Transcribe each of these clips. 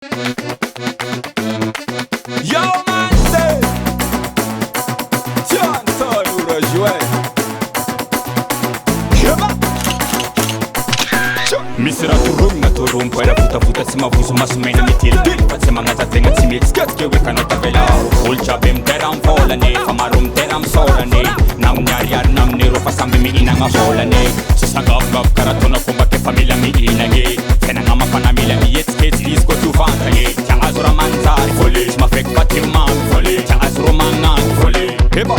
Yo man, say, tiens, toi, nous rejoins. Misra turung na turum pwera puta sima vusu masumena mitil Pat sima ngata tenga timit skat ke weka no tabela Ulcha bim teram fola ne famarum teram sola ne Nang nyariar nam ne ropa sambi mi ina nga hola ne Sisa gap karatona kumba ke familia mi ina ge Kena nga mapana mila mi yet skates dis go tu fanta ge Cha azura manzari foli Sma fek pati mam foli Cha azura mangan foli Heba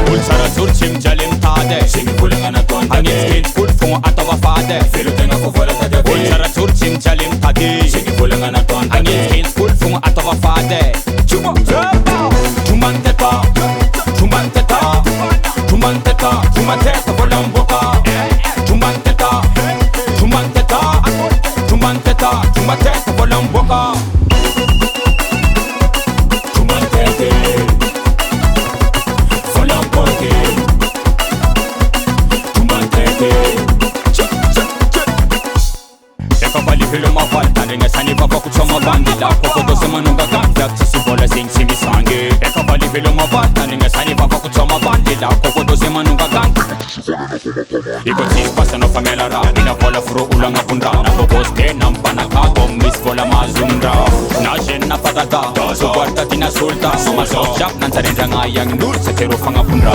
Ulcha razur chim jalim tade Simi kulenga na tuan tade Angit skate full fung atawa fade Filu tenga kufola tade Ulchara churchim chalim tadi Shiki pulanga na tuan tadi Angin full fung atova fade Chuma Chumanteta Chumanteta Chumanteta Chumanteta Volamboka Chumanteta Chumanteta Chumanteta Chumanteta Volamboka Chumantete Volamboke Chumantete Kapali hilo mavalta Nenga sani baba kuchoma bandila Koko dose manunga ganda Sisi bola sing simi sange Kapali hilo mavalta Nenga sani baba kuchoma bandila Koko dose manunga ganda Iko tis pasa no famela ra Ina bola furo ulanga punda Na boboste nampana kago Miss bola mazundra Na jena patata Subarta tina sulta Soma sojap Nansarendra ngayang nur Setero fanga punda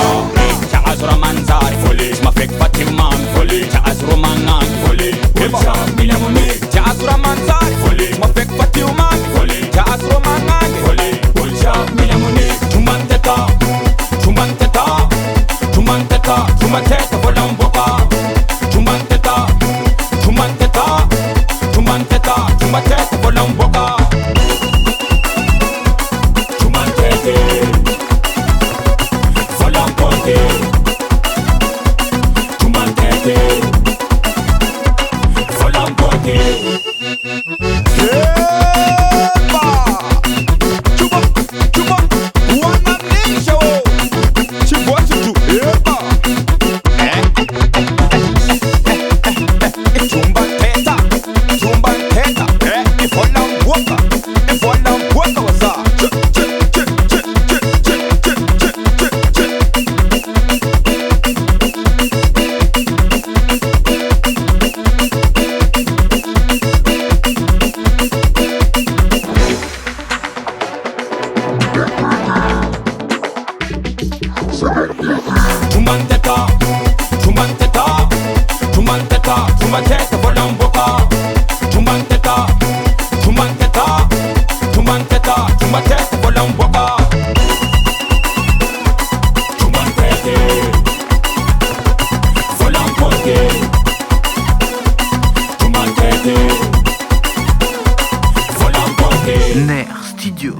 Cha azura manzari Foli Sma fek pati mam Foli Cha azura mangan Foli Ulcha mila muni Cha azura manzari Foli Sma fek pati umang Foli Cha azura mangan Foli Ulcha mila muni Chumanteta Chumanteta Chumanteta Chumanteta Volamboka Chumanteta Chumanteta Chumanteta Chumanteta Volamboka Chumantete Volamboke Chumantete Volamboke Chumanteta, Chumanteta, Chumanteta, Chumanteta Volamboka Chumanteta, Chumanteta, Chumanteta, Chumanteta Volamboka Chumantete Volamboke Chumantete Volamboke Ner Studio.